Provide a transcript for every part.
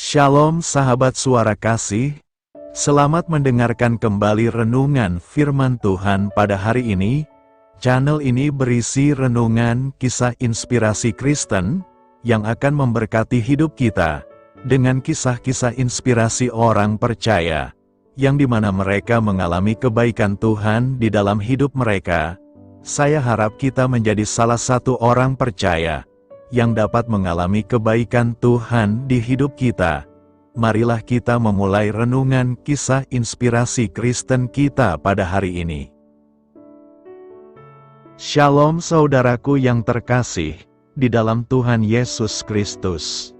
Shalom sahabat suara kasih, selamat mendengarkan kembali renungan firman Tuhan pada hari ini. Channel ini berisi renungan kisah inspirasi Kristen, yang akan memberkati hidup kita, dengan kisah-kisah inspirasi orang percaya, yang dimana mereka mengalami kebaikan Tuhan di dalam hidup mereka. Saya harap kita menjadi salah satu orang percaya, yang dapat mengalami kebaikan Tuhan di hidup kita. Marilah kita memulai renungan kisah inspirasi Kristen kita pada hari ini. Shalom saudaraku yang terkasih, di dalam Tuhan Yesus Kristus.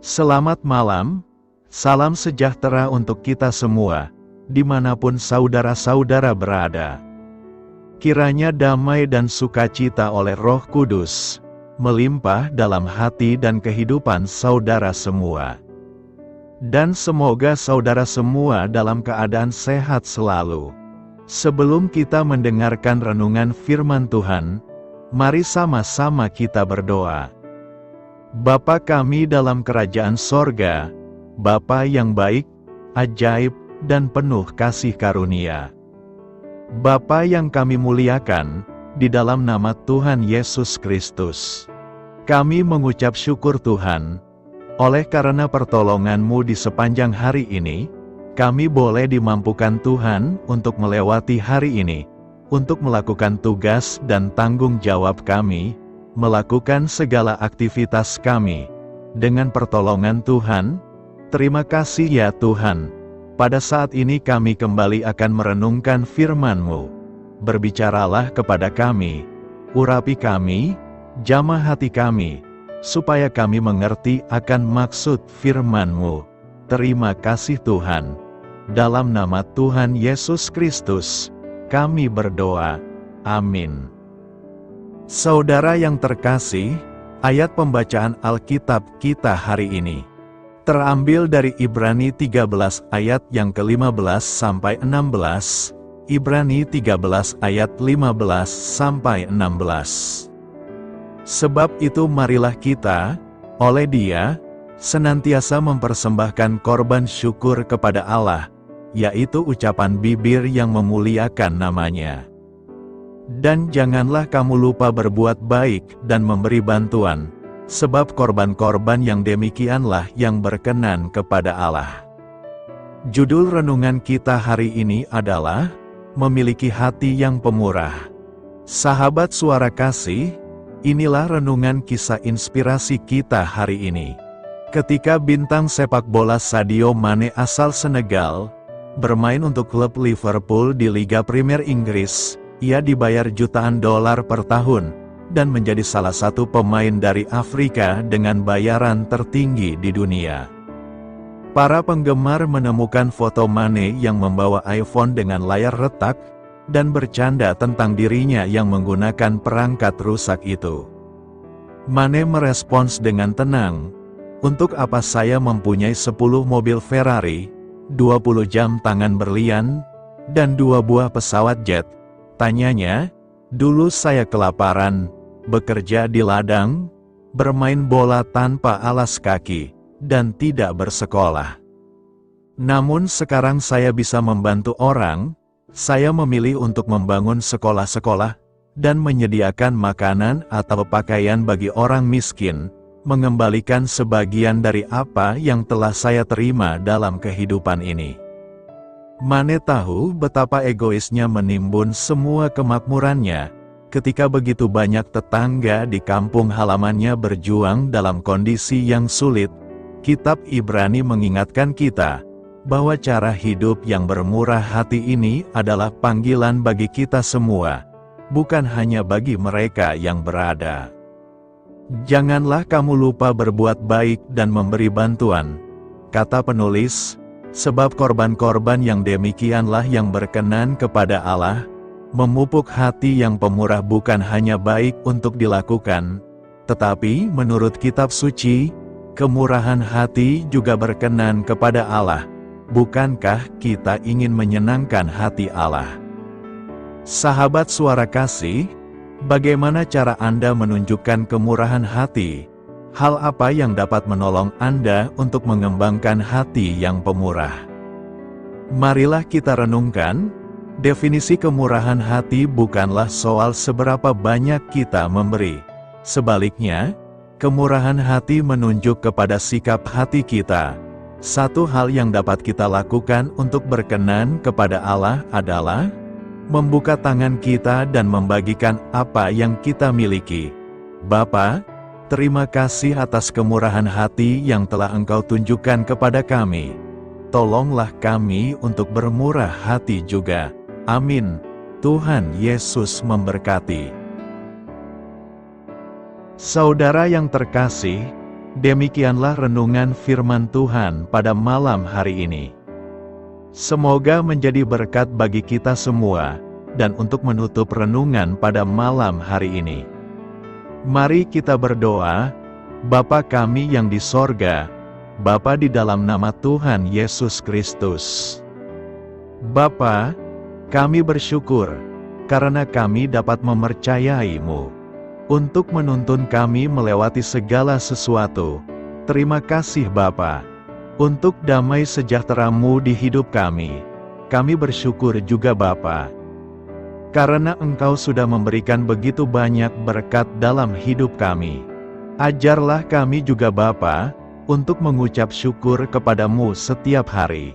Selamat malam, salam sejahtera untuk kita semua, dimanapun saudara-saudara berada. Kiranya damai dan sukacita oleh Roh Kudus melimpah dalam hati dan kehidupan saudara semua. Dan semoga saudara semua dalam keadaan sehat selalu. Sebelum kita mendengarkan renungan firman Tuhan, mari sama-sama kita berdoa. Bapa kami dalam kerajaan sorga, Bapa yang baik, ajaib, dan penuh kasih karunia. Bapa yang kami muliakan, di dalam nama Tuhan Yesus Kristus, kami mengucap syukur Tuhan, oleh karena pertolongan-Mu di sepanjang hari ini, kami boleh dimampukan Tuhan untuk melewati hari ini, untuk melakukan tugas dan tanggung jawab kami, melakukan segala aktivitas kami. Dengan pertolongan Tuhan, terima kasih ya Tuhan. Pada saat ini kami kembali akan merenungkan firman-Mu. Berbicaralah kepada kami, urapi kami, jamah hati kami, supaya kami mengerti akan maksud firman-Mu. Terima kasih Tuhan. Dalam nama Tuhan Yesus Kristus, kami berdoa. Amin. Saudara yang terkasih, ayat pembacaan Alkitab kita hari ini terambil dari Ibrani 13 ayat yang ke-15 sampai 16. Ibrani 13 ayat 15 sampai 16. Sebab itu marilah kita, oleh Dia, senantiasa mempersembahkan korban syukur kepada Allah, yaitu ucapan bibir yang memuliakan nama-Nya. Dan janganlah kamu lupa berbuat baik dan memberi bantuan, sebab korban-korban yang demikianlah yang berkenan kepada Allah. Judul renungan kita hari ini adalah memiliki hati yang pemurah. Sahabat suara kasih, inilah renungan kisah inspirasi kita hari ini. Ketika bintang sepak bola Sadio Mane asal Senegal bermain untuk klub Liverpool di Liga Premier Inggris, ia dibayar jutaan dolar per tahun dan menjadi salah satu pemain dari Afrika dengan bayaran tertinggi di dunia. Para penggemar menemukan foto Mane yang membawa iPhone dengan layar retak, dan bercanda tentang dirinya yang menggunakan perangkat rusak itu. Mane merespons dengan tenang, "Untuk apa saya mempunyai 10 mobil Ferrari, 20 jam tangan berlian, dan 2 buah pesawat jet?" Tanyanya, "Dulu saya kelaparan, bekerja di ladang, bermain bola tanpa alas kaki, dan tidak bersekolah. Namun sekarang saya bisa membantu orang, saya memilih untuk membangun sekolah-sekolah, dan menyediakan makanan atau pakaian bagi orang miskin, mengembalikan sebagian dari apa yang telah saya terima dalam kehidupan ini." Mane tahu betapa egoisnya menimbun semua kemakmurannya, ketika begitu banyak tetangga di kampung halamannya berjuang dalam kondisi yang sulit. Kitab Ibrani mengingatkan kita, bahwa cara hidup yang bermurah hati ini adalah panggilan bagi kita semua, bukan hanya bagi mereka yang berada. Janganlah kamu lupa berbuat baik dan memberi bantuan, kata penulis, sebab korban-korban yang demikianlah yang berkenan kepada Allah. Memupuk hati yang pemurah bukan hanya baik untuk dilakukan, tetapi menurut kitab suci, kemurahan hati juga berkenan kepada Allah. Bukankah kita ingin menyenangkan hati Allah? Sahabat suara kasih, bagaimana cara Anda menunjukkan kemurahan hati? Hal apa yang dapat menolong Anda untuk mengembangkan hati yang pemurah? Marilah kita renungkan, definisi kemurahan hati bukanlah soal seberapa banyak kita memberi. Sebaliknya, kemurahan hati menunjuk kepada sikap hati kita. Satu hal yang dapat kita lakukan untuk berkenan kepada Allah adalah membuka tangan kita dan membagikan apa yang kita miliki. Bapa, terima kasih atas kemurahan hati yang telah Engkau tunjukkan kepada kami. Tolonglah kami untuk bermurah hati juga. Amin. Tuhan Yesus memberkati. Saudara yang terkasih, demikianlah renungan firman Tuhan pada malam hari ini. Semoga menjadi berkat bagi kita semua, dan untuk menutup renungan pada malam hari ini, mari kita berdoa. Bapa kami yang di sorga, Bapa di dalam nama Tuhan Yesus Kristus. Bapa, kami bersyukur, karena kami dapat mempercayai-Mu, untuk menuntun kami melewati segala sesuatu. Terima kasih Bapa, untuk damai sejahtera-Mu di hidup kami. Kami bersyukur juga Bapa, karena Engkau sudah memberikan begitu banyak berkat dalam hidup kami. Ajarlah kami juga Bapa, untuk mengucap syukur kepada-Mu setiap hari.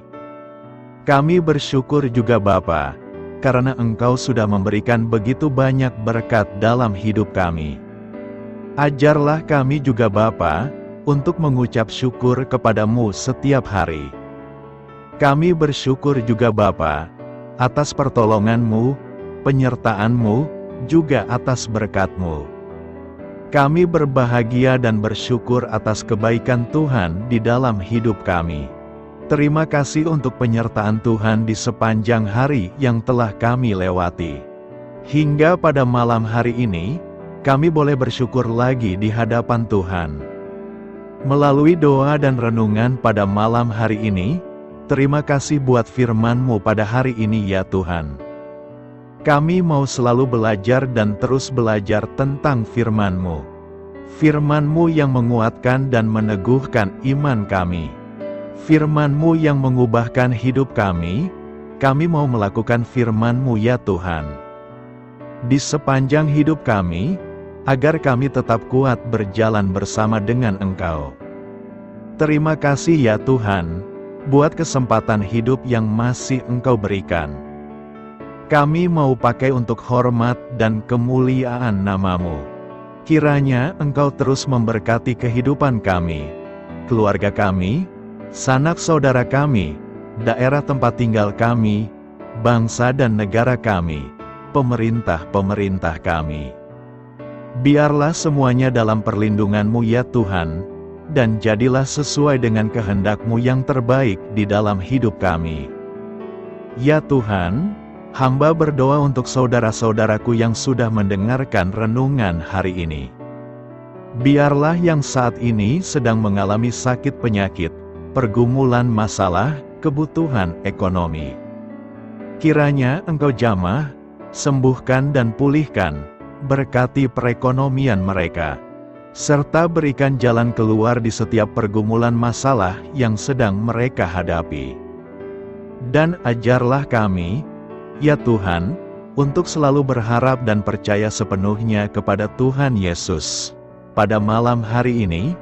Kami bersyukur juga Bapa, karena Engkau sudah memberikan begitu banyak berkat dalam hidup kami. Ajarlah kami juga Bapa, untuk mengucap syukur kepada-Mu setiap hari. Kami bersyukur juga Bapa, atas pertolongan-Mu, penyertaan-Mu, juga atas berkat-Mu. Kami berbahagia dan bersyukur atas kebaikan Tuhan di dalam hidup kami. Terima kasih untuk penyertaan Tuhan di sepanjang hari yang telah kami lewati. Hingga pada malam hari ini, kami boleh bersyukur lagi di hadapan Tuhan. Melalui doa dan renungan pada malam hari ini, terima kasih buat firman-Mu pada hari ini ya Tuhan. Kami mau selalu belajar dan terus belajar tentang firman-Mu. Firman-Mu yang menguatkan dan meneguhkan iman kami. Firman-Mu yang mengubahkan hidup kami mau melakukan firman-Mu ya Tuhan. Di sepanjang hidup kami, agar kami tetap kuat berjalan bersama dengan Engkau. Terima kasih ya Tuhan, buat kesempatan hidup yang masih Engkau berikan. Kami mau pakai untuk hormat dan kemuliaan nama-Mu. Kiranya Engkau terus memberkati kehidupan kami, keluarga kami, sanak saudara kami, daerah tempat tinggal kami, bangsa dan negara kami, pemerintah-pemerintah kami. Biarlah semuanya dalam perlindungan-Mu ya Tuhan, dan jadilah sesuai dengan kehendak-Mu yang terbaik di dalam hidup kami. Ya Tuhan, hamba berdoa untuk saudara-saudaraku yang sudah mendengarkan renungan hari ini. Biarlah yang saat ini sedang mengalami sakit penyakit, pergumulan masalah, kebutuhan ekonomi. Kiranya Engkau jamah, sembuhkan dan pulihkan, berkati perekonomian mereka, serta berikan jalan keluar di setiap pergumulan masalah yang sedang mereka hadapi. Dan ajarlah kami, ya Tuhan, untuk selalu berharap dan percaya sepenuhnya kepada Tuhan Yesus. Pada malam hari ini,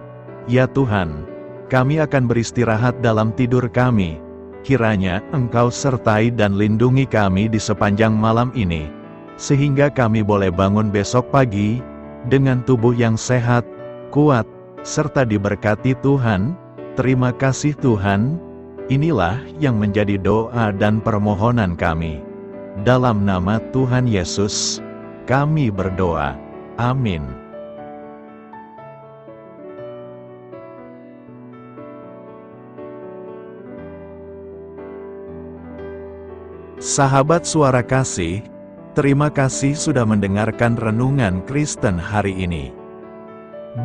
ya Tuhan, kami akan beristirahat dalam tidur kami. Kiranya Engkau sertai dan lindungi kami di sepanjang malam ini, sehingga kami boleh bangun besok pagi, dengan tubuh yang sehat, kuat, serta diberkati Tuhan. Terima kasih Tuhan. Inilah yang menjadi doa dan permohonan kami. Dalam nama Tuhan Yesus, kami berdoa. Amin. Sahabat Suara Kasih, terima kasih sudah mendengarkan renungan Kristen hari ini.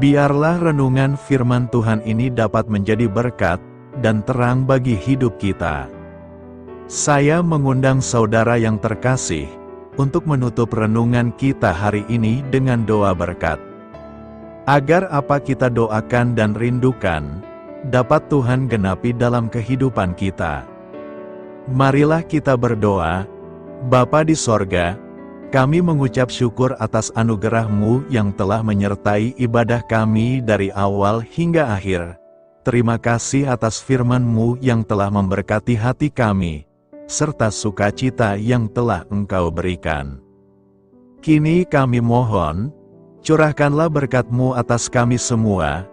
Biarlah renungan firman Tuhan ini dapat menjadi berkat dan terang bagi hidup kita. Saya mengundang saudara yang terkasih untuk menutup renungan kita hari ini dengan doa berkat. Agar apa kita doakan dan rindukan, dapat Tuhan genapi dalam kehidupan kita. Marilah kita berdoa. Bapa di sorga, kami mengucap syukur atas anugerah-Mu yang telah menyertai ibadah kami dari awal hingga akhir. Terima kasih atas firman-Mu yang telah memberkati hati kami, serta sukacita yang telah Engkau berikan. Kini kami mohon, curahkanlah berkat-Mu atas kami semua,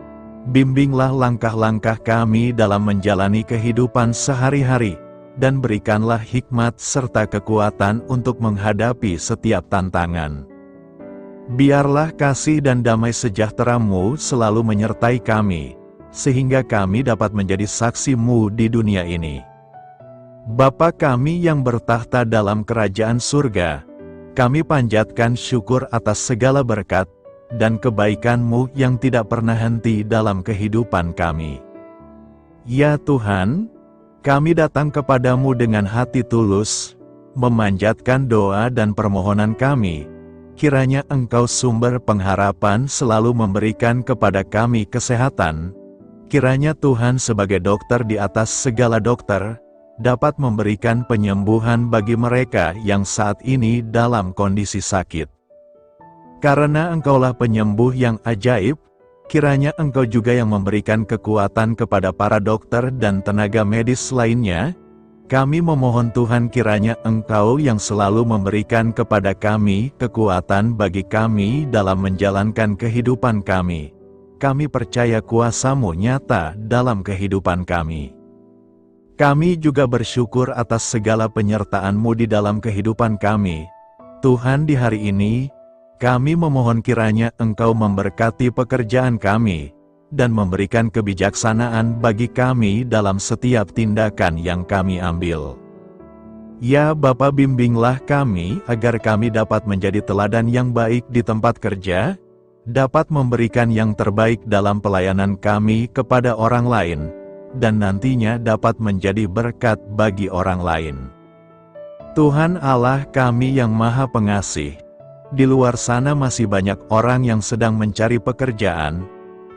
bimbinglah langkah-langkah kami dalam menjalani kehidupan sehari-hari, dan berikanlah hikmat serta kekuatan untuk menghadapi setiap tantangan. Biarlah kasih dan damai sejahtera-Mu selalu menyertai kami, sehingga kami dapat menjadi saksi-Mu di dunia ini. Bapa kami yang bertahta dalam kerajaan surga, kami panjatkan syukur atas segala berkat dan kebaikan-Mu yang tidak pernah henti dalam kehidupan kami. Ya Tuhan, kami datang kepadamu dengan hati tulus, memanjatkan doa dan permohonan kami, kiranya Engkau sumber pengharapan selalu memberikan kepada kami kesehatan, kiranya Tuhan sebagai dokter di atas segala dokter, dapat memberikan penyembuhan bagi mereka yang saat ini dalam kondisi sakit. Karena Engkaulah penyembuh yang ajaib, kiranya Engkau juga yang memberikan kekuatan kepada para dokter dan tenaga medis lainnya. Kami memohon Tuhan kiranya Engkau yang selalu memberikan kepada kami kekuatan bagi kami dalam menjalankan kehidupan kami. Kami percaya kuasa-Mu nyata dalam kehidupan kami. Kami juga bersyukur atas segala penyertaan-Mu di dalam kehidupan kami. Tuhan, di hari ini, kami memohon kiranya Engkau memberkati pekerjaan kami, dan memberikan kebijaksanaan bagi kami dalam setiap tindakan yang kami ambil. Ya Bapa, bimbinglah kami agar kami dapat menjadi teladan yang baik di tempat kerja, dapat memberikan yang terbaik dalam pelayanan kami kepada orang lain, dan nantinya dapat menjadi berkat bagi orang lain. Tuhan Allah kami yang Maha Pengasih, di luar sana masih banyak orang yang sedang mencari pekerjaan.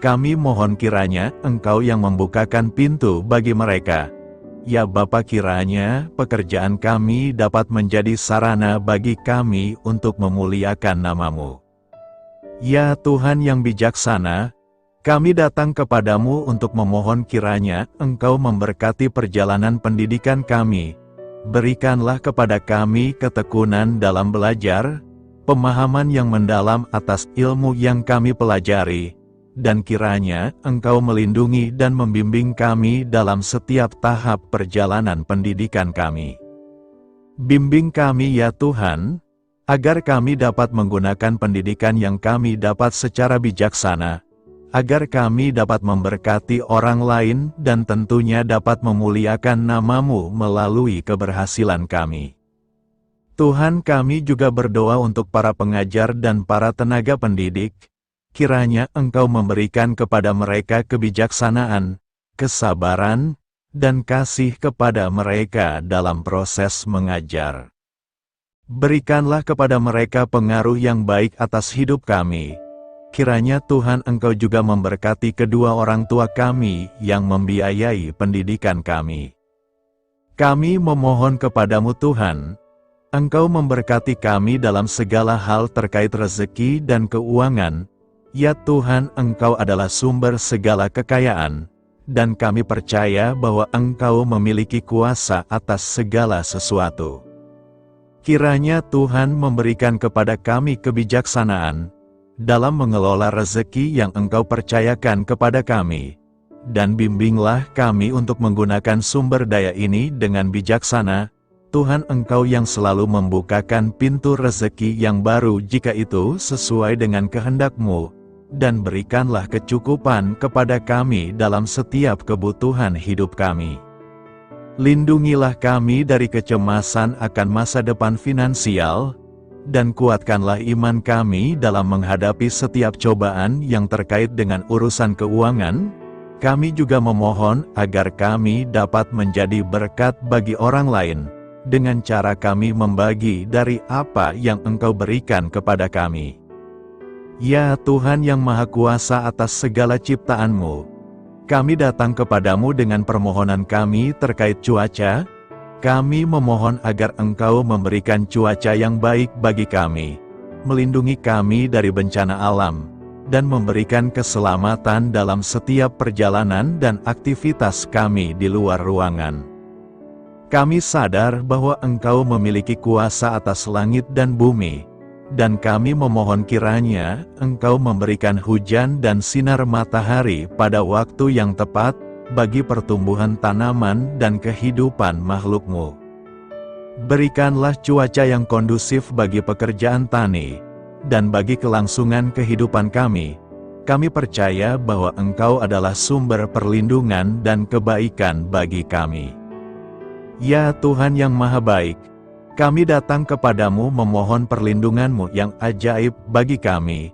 Kami mohon kiranya Engkau yang membukakan pintu bagi mereka. Ya Bapa, kiranya pekerjaan kami dapat menjadi sarana bagi kami untuk memuliakan nama-Mu. Ya Tuhan yang bijaksana, kami datang kepadamu untuk memohon kiranya Engkau memberkati perjalanan pendidikan kami. Berikanlah kepada kami ketekunan dalam belajar, pemahaman yang mendalam atas ilmu yang kami pelajari, dan kiranya Engkau melindungi dan membimbing kami dalam setiap tahap perjalanan pendidikan kami. Bimbing kami ya Tuhan, agar kami dapat menggunakan pendidikan yang kami dapat secara bijaksana, agar kami dapat memberkati orang lain dan tentunya dapat memuliakan nama-Mu melalui keberhasilan kami. Tuhan, kami juga berdoa untuk para pengajar dan para tenaga pendidik, kiranya Engkau memberikan kepada mereka kebijaksanaan, kesabaran, dan kasih kepada mereka dalam proses mengajar. Berikanlah kepada mereka pengaruh yang baik atas hidup kami. Kiranya Tuhan Engkau juga memberkati kedua orang tua kami yang membiayai pendidikan kami. Kami memohon kepadamu Tuhan, Engkau memberkati kami dalam segala hal terkait rezeki dan keuangan. Ya Tuhan, Engkau adalah sumber segala kekayaan, dan kami percaya bahwa Engkau memiliki kuasa atas segala sesuatu. Kiranya Tuhan memberikan kepada kami kebijaksanaan dalam mengelola rezeki yang Engkau percayakan kepada kami, dan bimbinglah kami untuk menggunakan sumber daya ini dengan bijaksana. Tuhan, Engkau yang selalu membukakan pintu rezeki yang baru jika itu sesuai dengan kehendak-Mu, dan berikanlah kecukupan kepada kami dalam setiap kebutuhan hidup kami. Lindungilah kami dari kecemasan akan masa depan finansial, dan kuatkanlah iman kami dalam menghadapi setiap cobaan yang terkait dengan urusan keuangan. Kami juga memohon agar kami dapat menjadi berkat bagi orang lain, dengan cara kami membagi dari apa yang Engkau berikan kepada kami. Ya Tuhan yang Maha Kuasa atas segala ciptaan-Mu, kami datang kepadamu dengan permohonan kami terkait cuaca. Kami memohon agar Engkau memberikan cuaca yang baik bagi kami, melindungi kami dari bencana alam, dan memberikan keselamatan dalam setiap perjalanan dan aktivitas kami di luar ruangan. Kami sadar bahwa Engkau memiliki kuasa atas langit dan bumi, dan kami memohon kiranya Engkau memberikan hujan dan sinar matahari pada waktu yang tepat bagi pertumbuhan tanaman dan kehidupan makhluk-Mu. Berikanlah cuaca yang kondusif bagi pekerjaan tani, dan bagi kelangsungan kehidupan kami. Kami percaya bahwa Engkau adalah sumber perlindungan dan kebaikan bagi kami. Ya Tuhan yang Maha Baik, kami datang kepadamu memohon perlindungan-Mu yang ajaib bagi kami.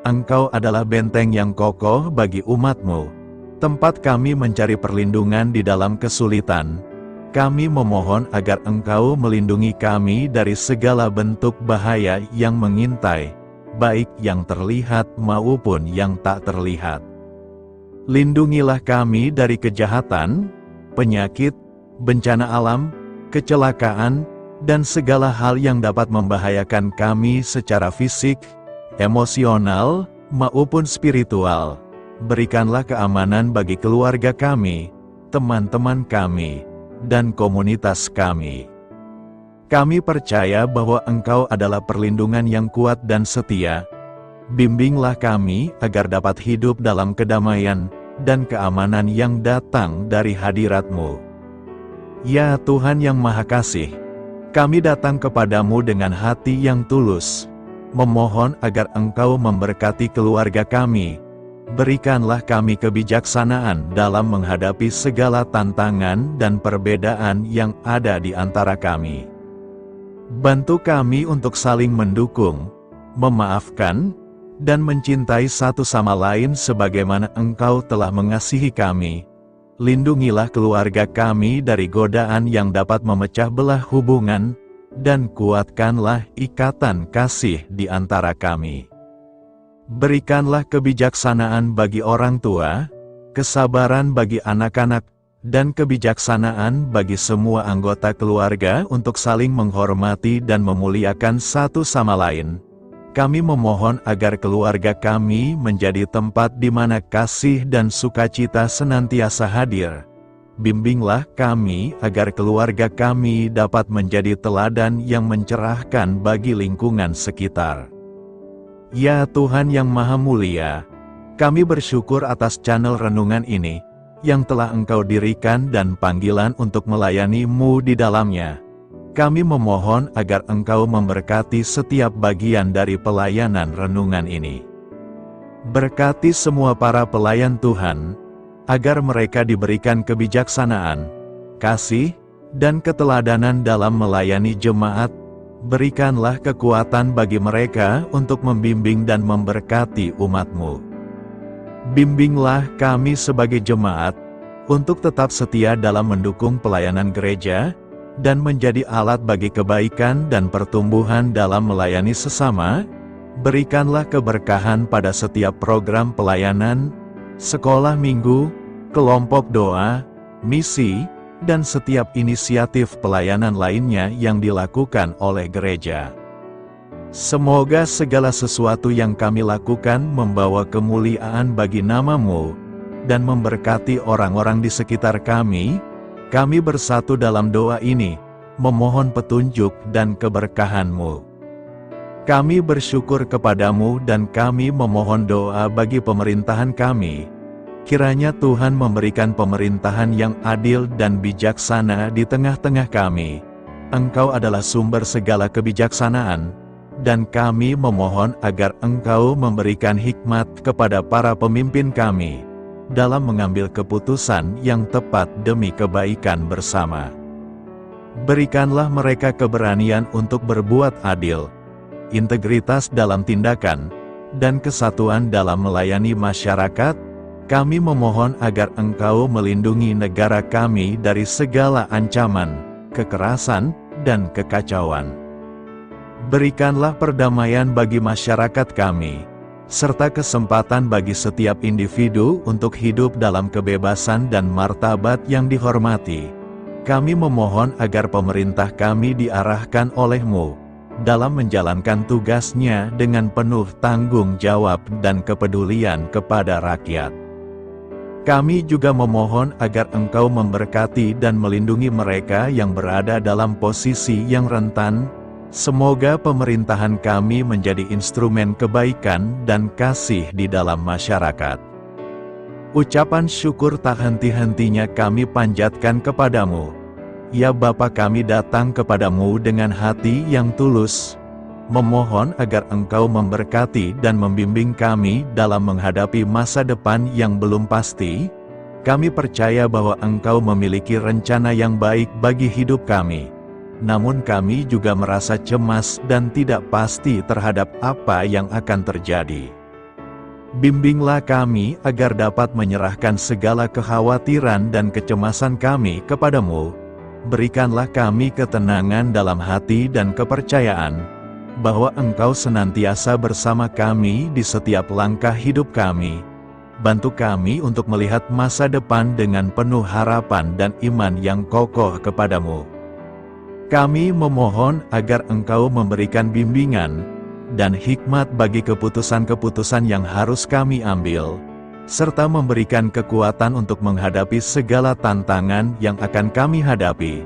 Engkau adalah benteng yang kokoh bagi umat-Mu, tempat kami mencari perlindungan di dalam kesulitan. Kami memohon agar Engkau melindungi kami dari segala bentuk bahaya yang mengintai, baik yang terlihat maupun yang tak terlihat. Lindungilah kami dari kejahatan, penyakit, bencana alam, kecelakaan, dan segala hal yang dapat membahayakan kami secara fisik, emosional, maupun spiritual. Berikanlah keamanan bagi keluarga kami, teman-teman kami, dan komunitas kami. Kami percaya bahwa Engkau adalah perlindungan yang kuat dan setia. Bimbinglah kami agar dapat hidup dalam kedamaian dan keamanan yang datang dari hadirat-Mu. Ya Tuhan yang Maha Kasih, kami datang kepadamu dengan hati yang tulus, memohon agar Engkau memberkati keluarga kami. Berikanlah kami kebijaksanaan dalam menghadapi segala tantangan dan perbedaan yang ada di antara kami. Bantu kami untuk saling mendukung, memaafkan, dan mencintai satu sama lain sebagaimana Engkau telah mengasihi kami. Lindungilah keluarga kami dari godaan yang dapat memecah belah hubungan, dan kuatkanlah ikatan kasih di antara kami. Berikanlah kebijaksanaan bagi orang tua, kesabaran bagi anak-anak, dan kebijaksanaan bagi semua anggota keluarga untuk saling menghormati dan memuliakan satu sama lain. Kami memohon agar keluarga kami menjadi tempat di mana kasih dan sukacita senantiasa hadir. Bimbinglah kami agar keluarga kami dapat menjadi teladan yang mencerahkan bagi lingkungan sekitar. Ya Tuhan yang Maha Mulia, kami bersyukur atas channel renungan ini, yang telah Engkau dirikan dan panggilan untuk melayani-Mu di dalamnya. Kami memohon agar Engkau memberkati setiap bagian dari pelayanan renungan ini. Berkati semua para pelayan Tuhan, agar mereka diberikan kebijaksanaan, kasih, dan keteladanan dalam melayani jemaat. Berikanlah kekuatan bagi mereka untuk membimbing dan memberkati umat-Mu. Bimbinglah kami sebagai jemaat, untuk tetap setia dalam mendukung pelayanan gereja, dan menjadi alat bagi kebaikan dan pertumbuhan dalam melayani sesama. Berikanlah keberkahan pada setiap program pelayanan, sekolah minggu, kelompok doa, misi, dan setiap inisiatif pelayanan lainnya yang dilakukan oleh gereja. Semoga segala sesuatu yang kami lakukan membawa kemuliaan bagi nama-Mu, dan memberkati orang-orang di sekitar kami. Kami bersatu dalam doa ini, memohon petunjuk dan keberkahan-Mu. Kami bersyukur kepadamu dan kami memohon doa bagi pemerintahan kami. Kiranya Tuhan memberikan pemerintahan yang adil dan bijaksana di tengah-tengah kami. Engkau adalah sumber segala kebijaksanaan, dan kami memohon agar Engkau memberikan hikmat kepada para pemimpin kami, dalam mengambil keputusan yang tepat demi kebaikan bersama. Berikanlah mereka keberanian untuk berbuat adil, integritas dalam tindakan, dan kesatuan dalam melayani masyarakat. Kami memohon agar Engkau melindungi negara kami dari segala ancaman, kekerasan, dan kekacauan. Berikanlah perdamaian bagi masyarakat kami, serta kesempatan bagi setiap individu untuk hidup dalam kebebasan dan martabat yang dihormati. Kami memohon agar pemerintah kami diarahkan oleh-Mu dalam menjalankan tugasnya dengan penuh tanggung jawab dan kepedulian kepada rakyat. Kami juga memohon agar Engkau memberkati dan melindungi mereka yang berada dalam posisi yang rentan. Semoga pemerintahan kami menjadi instrumen kebaikan dan kasih di dalam masyarakat. Ucapan syukur tak henti-hentinya kami panjatkan kepadamu. Ya Bapa, kami datang kepadamu dengan hati yang tulus, memohon agar Engkau memberkati dan membimbing kami dalam menghadapi masa depan yang belum pasti. Kami percaya bahwa Engkau memiliki rencana yang baik bagi hidup kami. Namun kami juga merasa cemas dan tidak pasti terhadap apa yang akan terjadi. Bimbinglah kami agar dapat menyerahkan segala kekhawatiran dan kecemasan kami kepadamu. Berikanlah kami ketenangan dalam hati dan kepercayaan bahwa Engkau senantiasa bersama kami di setiap langkah hidup kami. Bantu kami untuk melihat masa depan dengan penuh harapan dan iman yang kokoh kepadamu. Kami memohon agar Engkau memberikan bimbingan dan hikmat bagi keputusan-keputusan yang harus kami ambil, serta memberikan kekuatan untuk menghadapi segala tantangan yang akan kami hadapi.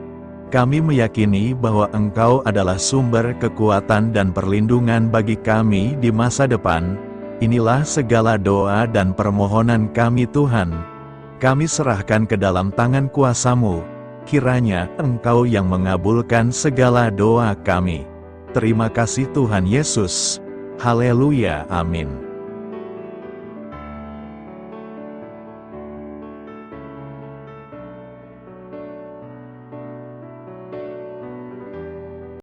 Kami meyakini bahwa Engkau adalah sumber kekuatan dan perlindungan bagi kami di masa depan. Inilah segala doa dan permohonan kami Tuhan. Kami serahkan ke dalam tangan kuasa-Mu. Kiranya Engkau yang mengabulkan segala doa kami. Terima kasih Tuhan Yesus. Haleluya, amin.